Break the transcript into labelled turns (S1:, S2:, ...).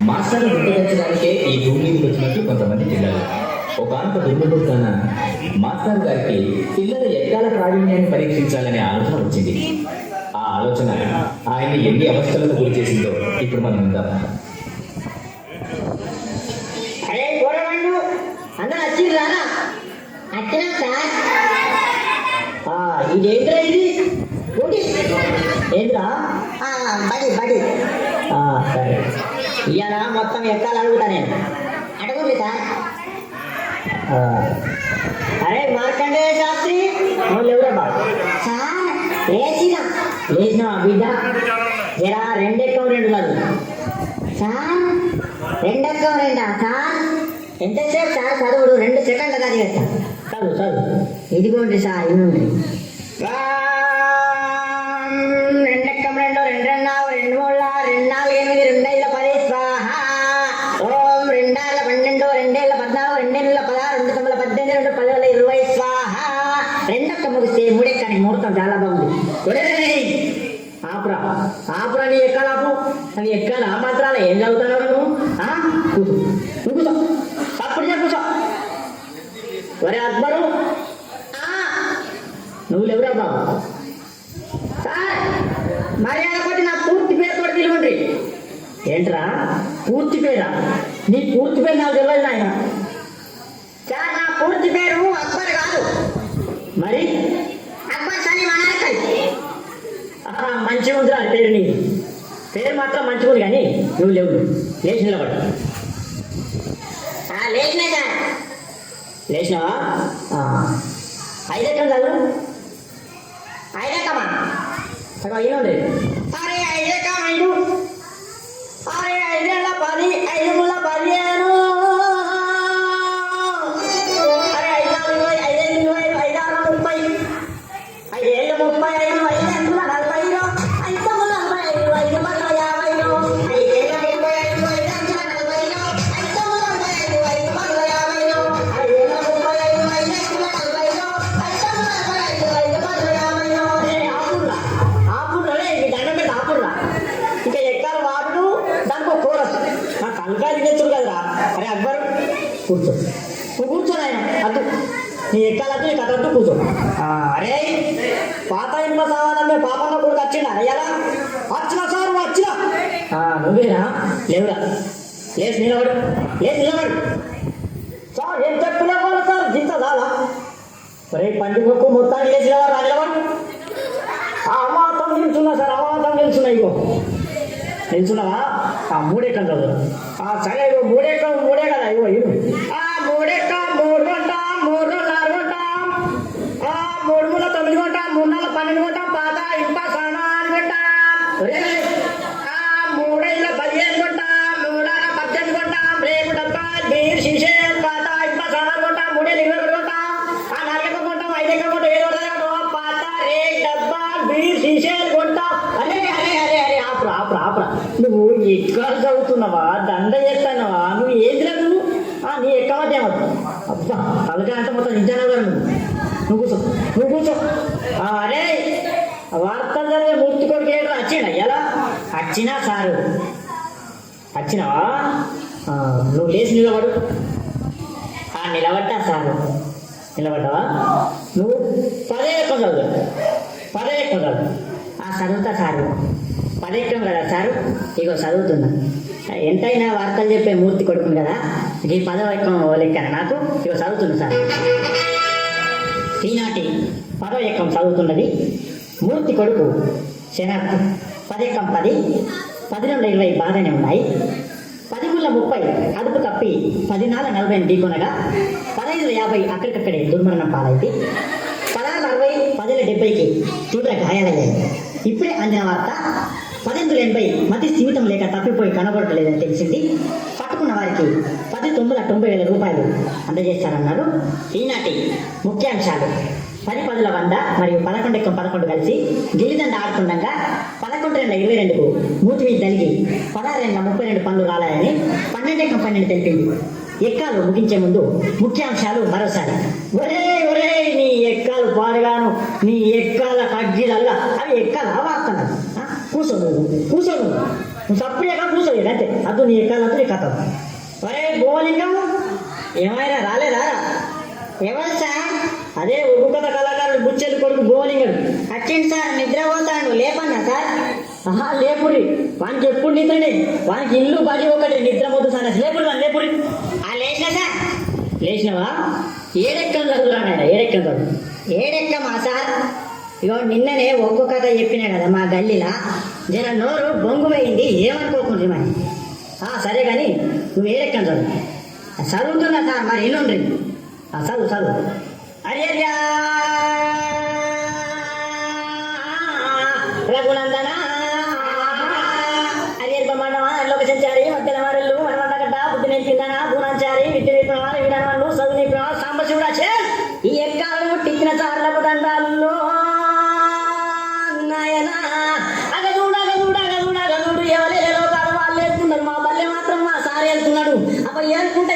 S1: మాస్టర్ను గుర్తుపెట్టడానికే ఈ భూమి మీదకి వచ్చినట్టు కొంతమంది పిల్లలు. ఒకనొక దుర్మృతాన మాస్టర్ గారికి పిల్లల ఎక్కాల ప్రావీణ్యాన్ని పరీక్షించాలనే ఆలోచన వచ్చింది. ఆ ఆలోచన ఆయన్ని ఎన్ని అవస్థలకు గురి చేసిందో ఇప్పుడు మనం ఉందాం.
S2: అరే గోరవాళ్ళు అందరూ వచ్చిర్రారా? వచ్చినా సార్. ఇదేంద్రా ఇది? ఏంద్రా? బడి బడి. సరే, ఇవాళ మొత్తం ఎక్కాలి అడుగుతా నేను. అడగండి సార్. అరే మార్కండేయ శాస్త్రి, నువ్వు ఎవరా బాబు? సార్ లేచినా బిడ్డ, జరా రెండెక్కం రెండు కాదు సార్. రెండెక్కం రెండా సార్? ఎంతసేపు సార్ చదువుడు? 2 సెకండ్లు కాదు కదా చదువు చదువు. ఇదిగోండి సార్, ఇవ్వండి. రెండెక్కం రెండు, రెండు రెండావు, రెండు మూడు, 2 4 8, 2 5 10 స్వాహ. ఓం 2 6 12, 2 7 14, 2 8 16, 2 9 18, 2 10 20 స్వాహ. రెండొక్క ముగిస్తే మూడెక్కని ముహూర్తం చాలా బాగుంది. ఆపురా నీ ఎక్కాలి, ఆపు. అవి ఎక్కాలి ఆ మాత్రాలు ఏం చదువుతున్నావు నువ్వు? కూర్చో, అప్పుడు కూర్చో. ఒరే అక్బరు, నువ్వు ఎవరా బాబు? సార్ మర్యాద కొట్టి నా పూర్తి పేరు కూడా పిలవండి. ఏంట్రా పూర్తి పేరా? నీ పూర్తి పేరు నాకు తెలియదు నాయన. సార్ నా పూర్తి పేరు అక్బర్ కాదు. మరి అక్బర్ సలీం అనార్కలి. మంచిగా ఉందిరా పేరు. నీ పేరు మాత్రం మంచిగా ఉంది, కానీ నువ్వు లేవు. లేచి నిలబడు. లేచినా సార్. లేచినావా? 5 ఎక్కం చదువు. 5 ఎక్కమా? సగం అయ్యింది. అరే 5 ఎక్కం 5. అరే 5 ఏళ్ళ 10, 5 ముళ్ళ 15. అరే 5 4 20, 5 5 20, 5 6 30, 5 ఏళ్ళ 30, 5 5 ఎంతుల 40, 5 తొమ్మిది 45, 5 పట్ల 50, 5 ఏళ్ళ 35, 5 ఎంతుల 40, 5 తొమ్మిది 45, 5 పట్ల 50, 5 ఏళ్ళ 35, 5 ఎంతుల 40, 5 తొమ్మిది 45, 5 పట్ల 50. ఆపుర్రా ఇది దండం మీద ఆపుర్రా. ఇంకా ఎక్కాలి వాడు, దానికి ఒక కోరస్. నా కలకాయలు తెచ్చుడు కదరా. అరే అక్బర్ కూర్చో, నువ్వు కూర్చో నాయన. అద్దు నీ ఎక్కాలద్దు, నీ కథద్దు, కూర్చో. అరే పాత ఇంట్లో సామానమే పాపన్న కొడుకు వచ్చిండా? అయ్యారా? వచ్చినా సార్, వచ్చినా. నువ్వేనా? లేవురా. లేచి నిలబడు, లేచి నిలబడు. సార్ ఏం చెప్పులేవాళ్ళు సార్? జింత చాలా. రే పండుగకు మొత్తానికి లేచి నిలబడు, నిలబడు. అమాతం నిల్చున్నా సార్, అమాతం నిల్చున్నా. ఇగో నిల్చున్నావా? 3 ఎక్కం చదువు. సరే ఇగో 3 ఎక్కం 3 కదా. ఇగో 3 ఎక్కం 3 గంట, 3 4 గంట, 3 మూల 9 గంట, 3 4 12 గంట, పాత ఇంప సనాన్ గంట. 3 5 15 గంట, 3 6 18 గంట, బ్రేక్ డబ్బా బీర్ శీషే పాత ఇంప సనాన్ గంట, 3 7 21 గంట, 4 ఎక్కం గంట, 5 ఎక్కం గంట, 7 గంట, పాత రేక్ డబ్బా బీర్ శీషే గంట. అరే అరే అరే అరే ఆపురా. నువ్వు ఎక్కడ చదువుతున్నావా? దండ చేస్తానవా? నువ్వు ఏంటిరా నువ్వు? నీ ఎక్కమంటే ఏమవుతుంది? అబ్బా అలాగే అంటే మొత్తం నిజానా గారు. నువ్వు కూర్చో. అరే వార్తలు జరిగే మూర్తి కొడుకు ఏంటో వచ్చిండా? ఎలా వచ్చినా సారు? వచ్చినావా? నువ్వు లేచి నిలబడు. నిలబడ్డా సారు? నిలబడ్డావా? నువ్వు 10 ఎక్కం చదువు. 10 ఎక్కం చదువు. చదువుతా సారు. 10 ఎక్కం కదా సారు? ఇగో చదువుతున్నా. ఎంతైనా వార్తలు చెప్పే మూర్తి కొడుకుని కదా, ఇది 10వ ఎక్కం లెక్కన నాకు. ఇగో చదువుతున్నా సార్. ఈనాటి 10వ ఎక్కం చదువుతున్నది మూర్తి కొడుకు శనార్థ్. 10 ఎక్కం 10, 12 20 బాగానే ఉన్నాయి. 10 ముళ్ళ 30 అదుపు తప్పి 10 4 40 ఢీకొనగా 15 50 అక్కడికక్కడే దుర్మరణం పాలైంది. 16 60, 10 70కి తీవ్ర గాయాలయ్యాయి. ఇప్పుడే అందిన వార్త 10 80 మతి స్థిమితం లేక తప్పిపోయి కనబడలేదని తెలిసింది. పట్టుకున్న వారికి 10 9 90,000 రూపాయలు అందజేస్తారన్నారు. ఈనాటి ముఖ్యాంశాలు: 10 10 100 మరియు 11 ఎక్కం 11 కలిసి గిల్లిదండ ఆడుతుండగా 11 2 22కు మూతి మీద తలిగి 16 32 పనులు రాలాయని 12 ఎక్కం 12 తెలిపింది. ఎక్కాలు ముగించే ముందు ముఖ్యాంశాలు మరోసారి. ఒరే నీ ఎక్కాలు పాడుగాను, నీ ఎక్కాల కగ్గిలల్లా అవి ఎక్కాలు వాడుతున్నాను. కూర్చోను నువ్వు సప్పుడు ఎక్కడ కూర్చోదు అంతే అద్దు నీ ఎక్కాలి నీ కథ ఒరే గోలింగం ఏమైనా రాలేదా ఎవరు సార్ అదే ఉగ్గు కథ కళాకారుడు బుచ్చెలు కొడుకు గోలింగడు వచ్చింది సార్ నిద్ర పోతాడు లేపన్నా సార్ లేపురి వానికి ఎప్పుడు నిద్రనే వానికి ఇల్లు బడి ఒకటి నిద్ర పోతు సార్ లేపురి వాని లేపురి లేచినా సార్ లేచినావా ఏడెక్కం చదువురా నాయన ఏడెక్కం చదువు ఏడెక్కమా సార్ ఇగో నిన్ననే ఒక్కో కథ చెప్పినా కదా మా గల్లీలా జర నోరు బొంగుపోయింది ఏమనుకోకుండా మరి సరే కానీ నువ్వు ఏడెక్కం చదువు చదువుతున్నా సార్ మరి ఎల్లుండ్రి చదువు చదువు అర్యర్యా రఘునందన అర్యర్భ మండమా లోక సంచారి మధ్యన వారెల్లు మనమంటగడ్డ బుద్ధి నేర్పిందన గుణాచారి విద్య నేర్పిన వారు విధానాలు చదువు నేర్పిన వారు సాంబశివుడా ఈ ఎక్కాలను టిక్కిన చార్లకు దండాల్లో నాయన అగదూడు ఎవరే లోకాలు వాళ్ళు వెళ్తున్నారు మా బల్లె మాత్రం మా సార్ వెళ్తున్నాడు అప్పుడు ఏనుకుంటే